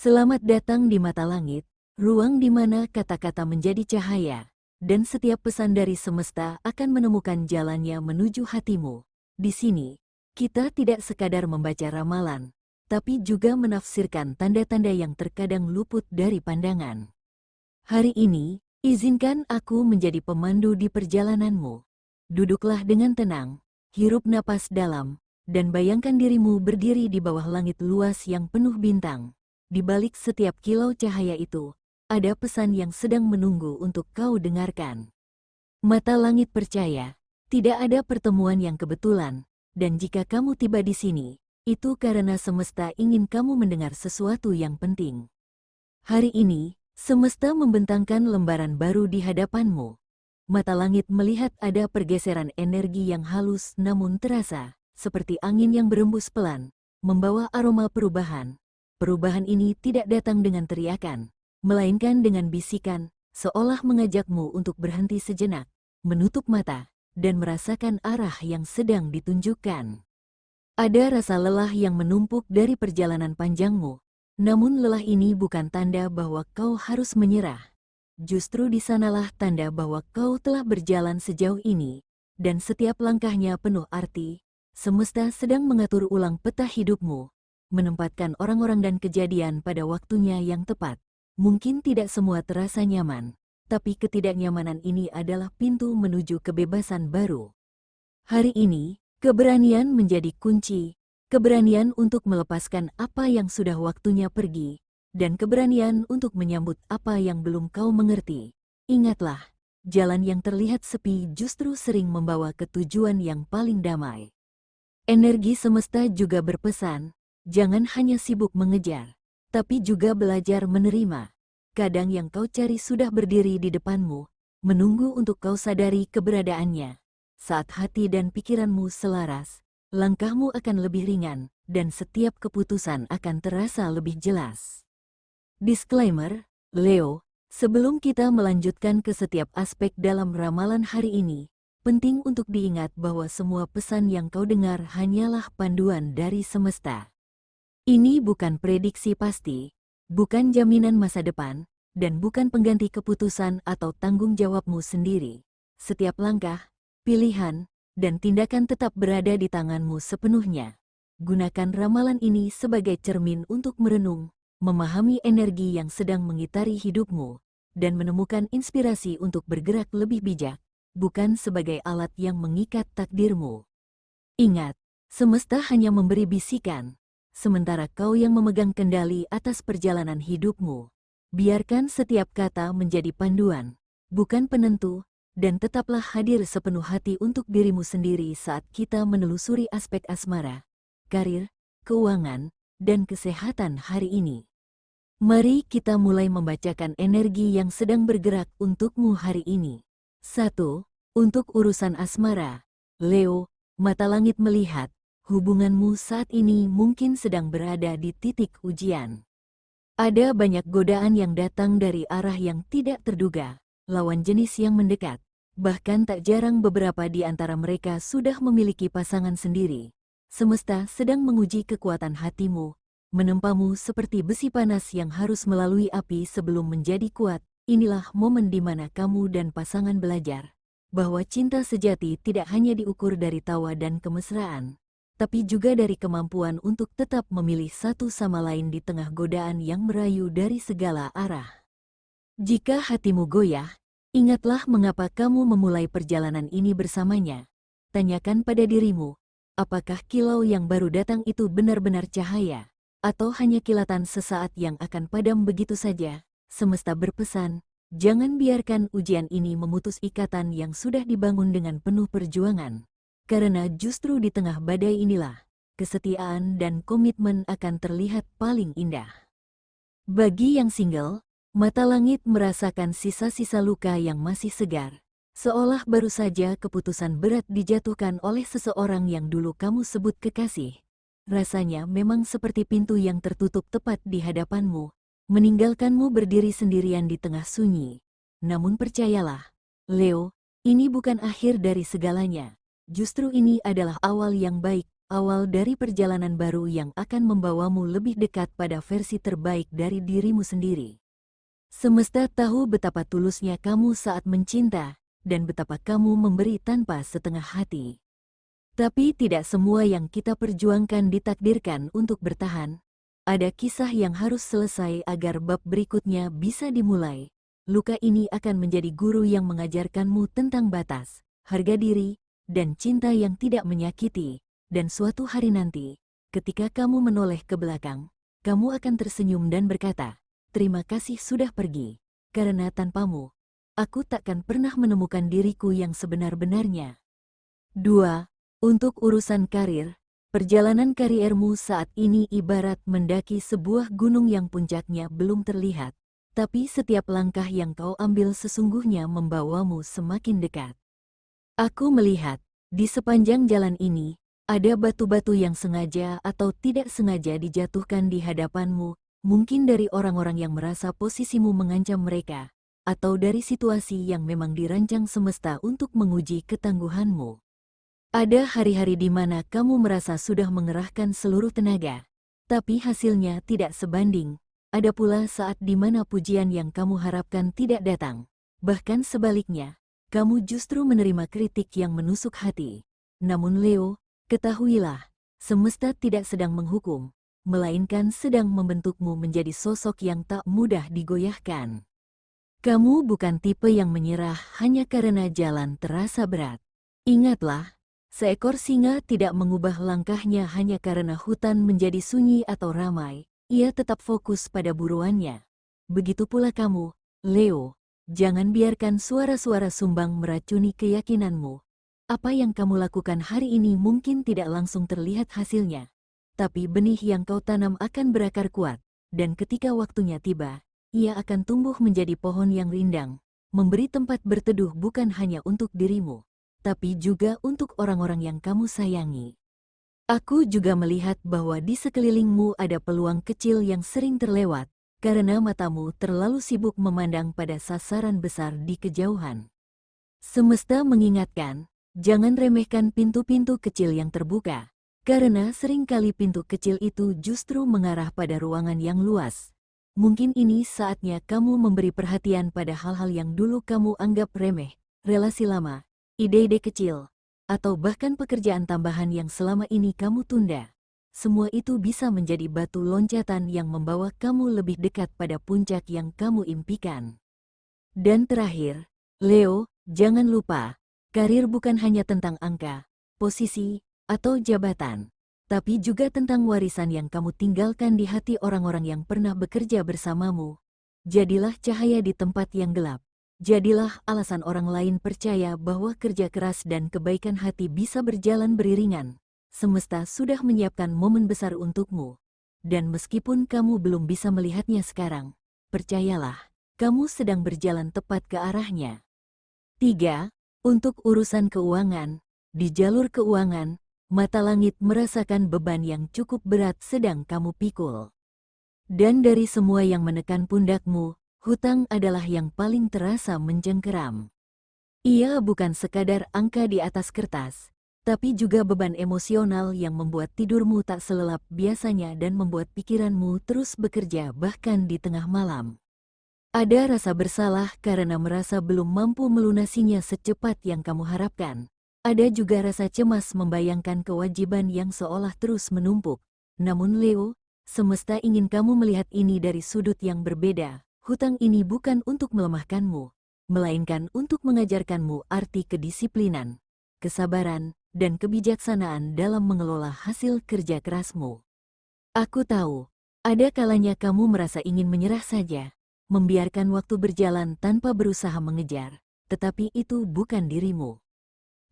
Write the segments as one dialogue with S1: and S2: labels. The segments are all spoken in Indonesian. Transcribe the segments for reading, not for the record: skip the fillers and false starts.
S1: Selamat datang di mata langit, ruang di mana kata-kata menjadi cahaya, dan setiap pesan dari semesta akan menemukan jalannya menuju hatimu. Di sini, kita tidak sekadar membaca ramalan, tapi juga menafsirkan tanda-tanda yang terkadang luput dari pandangan. Hari ini, izinkan aku menjadi pemandu di perjalananmu. Duduklah dengan tenang, hirup napas dalam, dan bayangkan dirimu berdiri di bawah langit luas yang penuh bintang. Di balik setiap kilau cahaya itu, ada pesan yang sedang menunggu untuk kau dengarkan. Mata langit percaya, tidak ada pertemuan yang kebetulan, dan jika kamu tiba di sini, itu karena semesta ingin kamu mendengar sesuatu yang penting. Hari ini, semesta membentangkan lembaran baru di hadapanmu. Mata langit melihat ada pergeseran energi yang halus namun terasa, seperti angin yang berembus pelan, membawa aroma perubahan. Perubahan ini tidak datang dengan teriakan, melainkan dengan bisikan, seolah mengajakmu untuk berhenti sejenak, menutup mata, dan merasakan arah yang sedang ditunjukkan. Ada rasa lelah yang menumpuk dari perjalanan panjangmu, namun lelah ini bukan tanda bahwa kau harus menyerah. Justru di sanalah tanda bahwa kau telah berjalan sejauh ini, dan setiap langkahnya penuh arti. Semesta sedang mengatur ulang peta hidupmu, menempatkan orang-orang dan kejadian pada waktunya yang tepat. Mungkin tidak semua terasa nyaman, tapi ketidaknyamanan ini adalah pintu menuju kebebasan baru. Hari ini, keberanian menjadi kunci, keberanian untuk melepaskan apa yang sudah waktunya pergi, dan keberanian untuk menyambut apa yang belum kau mengerti. Ingatlah, jalan yang terlihat sepi justru sering membawa ke tujuan yang paling damai. Energi semesta juga berpesan, jangan hanya sibuk mengejar, tapi juga belajar menerima. Kadang yang kau cari sudah berdiri di depanmu, menunggu untuk kau sadari keberadaannya. Saat hati dan pikiranmu selaras, langkahmu akan lebih ringan, dan setiap keputusan akan terasa lebih jelas. Disclaimer, Leo, sebelum kita melanjutkan ke setiap aspek dalam ramalan hari ini, penting untuk diingat bahwa semua pesan yang kau dengar hanyalah panduan dari semesta. Ini bukan prediksi pasti, bukan jaminan masa depan, dan bukan pengganti keputusan atau tanggung jawabmu sendiri. Setiap langkah, pilihan, dan tindakan tetap berada di tanganmu sepenuhnya. Gunakan ramalan ini sebagai cermin untuk merenung, memahami energi yang sedang mengitari hidupmu, dan menemukan inspirasi untuk bergerak lebih bijak, bukan sebagai alat yang mengikat takdirmu. Ingat, semesta hanya memberi bisikan, sementara kau yang memegang kendali atas perjalanan hidupmu. Biarkan setiap kata menjadi panduan, bukan penentu, dan tetaplah hadir sepenuh hati untuk dirimu sendiri saat kita menelusuri aspek asmara, karir, keuangan, dan kesehatan hari ini. Mari kita mulai membacakan energi yang sedang bergerak untukmu hari ini. 1. Untuk urusan asmara, Leo, mata langit melihat, hubunganmu saat ini mungkin sedang berada di titik ujian. Ada banyak godaan yang datang dari arah yang tidak terduga, lawan jenis yang mendekat. Bahkan tak jarang beberapa di antara mereka sudah memiliki pasangan sendiri. Semesta sedang menguji kekuatan hatimu, menempamu seperti besi panas yang harus melalui api sebelum menjadi kuat. Inilah momen di mana kamu dan pasangan belajar bahwa cinta sejati tidak hanya diukur dari tawa dan kemesraan, tapi juga dari kemampuan untuk tetap memilih satu sama lain di tengah godaan yang merayu dari segala arah. Jika hatimu goyah, ingatlah mengapa kamu memulai perjalanan ini bersamanya. Tanyakan pada dirimu, apakah kilau yang baru datang itu benar-benar cahaya, atau hanya kilatan sesaat yang akan padam begitu saja? Semesta berpesan, jangan biarkan ujian ini memutus ikatan yang sudah dibangun dengan penuh perjuangan. Karena justru di tengah badai inilah, kesetiaan dan komitmen akan terlihat paling indah. Bagi yang single, mata langit merasakan sisa-sisa luka yang masih segar, seolah baru saja keputusan berat dijatuhkan oleh seseorang yang dulu kamu sebut kekasih. Rasanya memang seperti pintu yang tertutup tepat di hadapanmu, meninggalkanmu berdiri sendirian di tengah sunyi. Namun percayalah, Leo, ini bukan akhir dari segalanya. Justru ini adalah awal yang baik, awal dari perjalanan baru yang akan membawamu lebih dekat pada versi terbaik dari dirimu sendiri. Semesta tahu betapa tulusnya kamu saat mencinta, dan betapa kamu memberi tanpa setengah hati. Tapi tidak semua yang kita perjuangkan ditakdirkan untuk bertahan. Ada kisah yang harus selesai agar bab berikutnya bisa dimulai. Luka ini akan menjadi guru yang mengajarkanmu tentang batas, harga diri, dan cinta yang tidak menyakiti. Dan suatu hari nanti, ketika kamu menoleh ke belakang, kamu akan tersenyum dan berkata, "Terima kasih sudah pergi, karena tanpamu, aku takkan pernah menemukan diriku yang sebenar-benarnya." 2. Untuk urusan karir, perjalanan kariermu saat ini ibarat mendaki sebuah gunung yang puncaknya belum terlihat, tapi setiap langkah yang kau ambil sesungguhnya membawamu semakin dekat. Aku melihat, di sepanjang jalan ini, ada batu-batu yang sengaja atau tidak sengaja dijatuhkan di hadapanmu, mungkin dari orang-orang yang merasa posisimu mengancam mereka, atau dari situasi yang memang dirancang semesta untuk menguji ketangguhanmu. Ada hari-hari di mana kamu merasa sudah mengerahkan seluruh tenaga, tapi hasilnya tidak sebanding. Ada pula saat di mana pujian yang kamu harapkan tidak datang. Bahkan sebaliknya, kamu justru menerima kritik yang menusuk hati. Namun Leo, ketahuilah, semesta tidak sedang menghukum, melainkan sedang membentukmu menjadi sosok yang tak mudah digoyahkan. Kamu bukan tipe yang menyerah hanya karena jalan terasa berat. Ingatlah, seekor singa tidak mengubah langkahnya hanya karena hutan menjadi sunyi atau ramai. Ia tetap fokus pada buruannya. Begitu pula kamu, Leo. Jangan biarkan suara-suara sumbang meracuni keyakinanmu. Apa yang kamu lakukan hari ini mungkin tidak langsung terlihat hasilnya. Tapi benih yang kau tanam akan berakar kuat. Dan ketika waktunya tiba, ia akan tumbuh menjadi pohon yang rindang. Memberi tempat berteduh bukan hanya untuk dirimu, tapi juga untuk orang-orang yang kamu sayangi. Aku juga melihat bahwa di sekelilingmu ada peluang kecil yang sering terlewat, karena matamu terlalu sibuk memandang pada sasaran besar di kejauhan. Semesta mengingatkan, jangan remehkan pintu-pintu kecil yang terbuka, karena seringkali pintu kecil itu justru mengarah pada ruangan yang luas. Mungkin ini saatnya kamu memberi perhatian pada hal-hal yang dulu kamu anggap remeh, relasi lama, ide-ide kecil, atau bahkan pekerjaan tambahan yang selama ini kamu tunda. Semua itu bisa menjadi batu loncatan yang membawa kamu lebih dekat pada puncak yang kamu impikan. Dan terakhir, Leo, jangan lupa, karir bukan hanya tentang angka, posisi, atau jabatan, tapi juga tentang warisan yang kamu tinggalkan di hati orang-orang yang pernah bekerja bersamamu. Jadilah cahaya di tempat yang gelap. Jadilah alasan orang lain percaya bahwa kerja keras dan kebaikan hati bisa berjalan beriringan. Semesta sudah menyiapkan momen besar untukmu. Dan meskipun kamu belum bisa melihatnya sekarang, percayalah, kamu sedang berjalan tepat ke arahnya. 3. Untuk urusan keuangan, di jalur keuangan, mata langit merasakan beban yang cukup berat sedang kamu pikul. Dan dari semua yang menekan pundakmu, hutang adalah yang paling terasa mencengkeram. Ia bukan sekadar angka di atas kertas, tapi juga beban emosional yang membuat tidurmu tak selelap biasanya dan membuat pikiranmu terus bekerja bahkan di tengah malam. Ada rasa bersalah karena merasa belum mampu melunasinya secepat yang kamu harapkan. Ada juga rasa cemas membayangkan kewajiban yang seolah terus menumpuk. Namun Leo, semesta ingin kamu melihat ini dari sudut yang berbeda. Hutang ini bukan untuk melemahkanmu, melainkan untuk mengajarkanmu arti kedisiplinan, kesabaran, dan kebijaksanaan dalam mengelola hasil kerja kerasmu. Aku tahu, ada kalanya kamu merasa ingin menyerah saja, membiarkan waktu berjalan tanpa berusaha mengejar, tetapi itu bukan dirimu.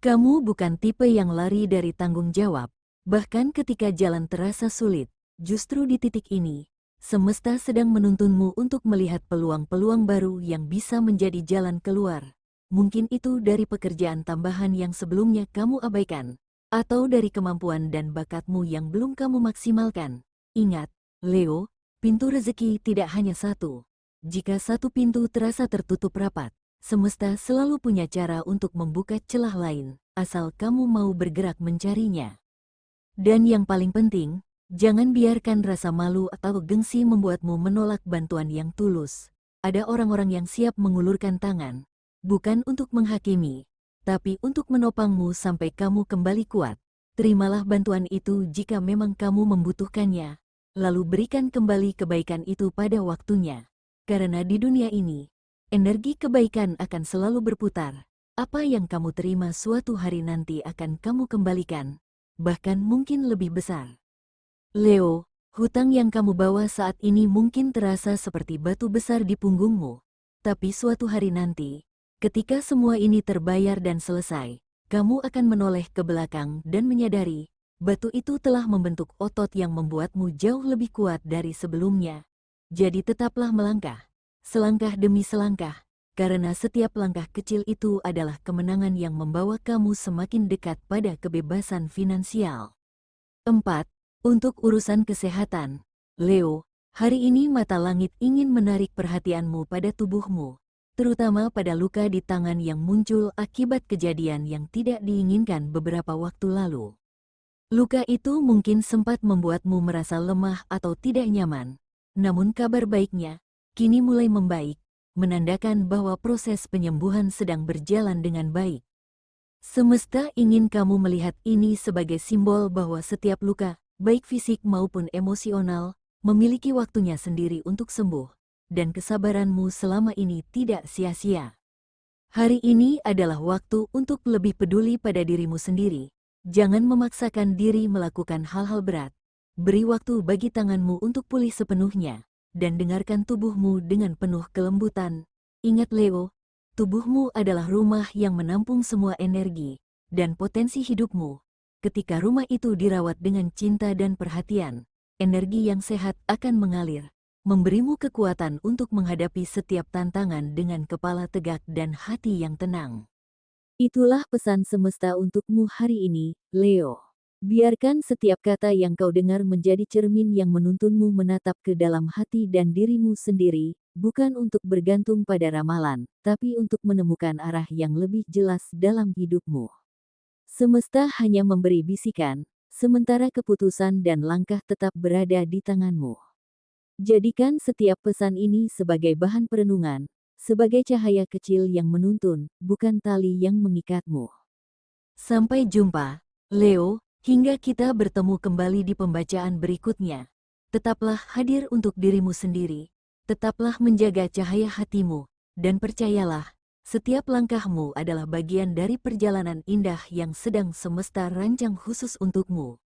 S1: Kamu bukan tipe yang lari dari tanggung jawab, bahkan ketika jalan terasa sulit. Justru di titik ini, semesta sedang menuntunmu untuk melihat peluang-peluang baru yang bisa menjadi jalan keluar. Mungkin itu dari pekerjaan tambahan yang sebelumnya kamu abaikan, atau dari kemampuan dan bakatmu yang belum kamu maksimalkan. Ingat, Leo, pintu rezeki tidak hanya satu. Jika satu pintu terasa tertutup rapat, semesta selalu punya cara untuk membuka celah lain, asal kamu mau bergerak mencarinya. Dan yang paling penting, jangan biarkan rasa malu atau gengsi membuatmu menolak bantuan yang tulus. Ada orang-orang yang siap mengulurkan tangan, bukan untuk menghakimi, tapi untuk menopangmu sampai kamu kembali kuat. Terimalah bantuan itu jika memang kamu membutuhkannya, lalu berikan kembali kebaikan itu pada waktunya. Karena di dunia ini, energi kebaikan akan selalu berputar. Apa yang kamu terima suatu hari nanti akan kamu kembalikan, bahkan mungkin lebih besar. Leo, hutang yang kamu bawa saat ini mungkin terasa seperti batu besar di punggungmu. Tapi suatu hari nanti, ketika semua ini terbayar dan selesai, kamu akan menoleh ke belakang dan menyadari, batu itu telah membentuk otot yang membuatmu jauh lebih kuat dari sebelumnya. Jadi tetaplah melangkah, selangkah demi selangkah, karena setiap langkah kecil itu adalah kemenangan yang membawa kamu semakin dekat pada kebebasan finansial. 4. Untuk urusan kesehatan, Leo, hari ini mata langit ingin menarik perhatianmu pada tubuhmu, terutama pada luka di tangan yang muncul akibat kejadian yang tidak diinginkan beberapa waktu lalu. Luka itu mungkin sempat membuatmu merasa lemah atau tidak nyaman, namun kabar baiknya, kini mulai membaik, menandakan bahwa proses penyembuhan sedang berjalan dengan baik. Semesta ingin kamu melihat ini sebagai simbol bahwa setiap luka, baik fisik maupun emosional, memiliki waktunya sendiri untuk sembuh, dan kesabaranmu selama ini tidak sia-sia. Hari ini adalah waktu untuk lebih peduli pada dirimu sendiri. Jangan memaksakan diri melakukan hal-hal berat. Beri waktu bagi tanganmu untuk pulih sepenuhnya, dan dengarkan tubuhmu dengan penuh kelembutan. Ingat Leo, tubuhmu adalah rumah yang menampung semua energi dan potensi hidupmu. Ketika rumah itu dirawat dengan cinta dan perhatian, energi yang sehat akan mengalir, memberimu kekuatan untuk menghadapi setiap tantangan dengan kepala tegak dan hati yang tenang. Itulah pesan semesta untukmu hari ini, Leo. Biarkan setiap kata yang kau dengar menjadi cermin yang menuntunmu menatap ke dalam hati dan dirimu sendiri, bukan untuk bergantung pada ramalan, tapi untuk menemukan arah yang lebih jelas dalam hidupmu. Semesta hanya memberi bisikan, sementara keputusan dan langkah tetap berada di tanganmu. Jadikan setiap pesan ini sebagai bahan perenungan, sebagai cahaya kecil yang menuntun, bukan tali yang mengikatmu. Sampai jumpa, Leo, hingga kita bertemu kembali di pembacaan berikutnya. Tetaplah hadir untuk dirimu sendiri, tetaplah menjaga cahaya hatimu, dan percayalah, setiap langkahmu adalah bagian dari perjalanan indah yang sedang semesta rancang khusus untukmu.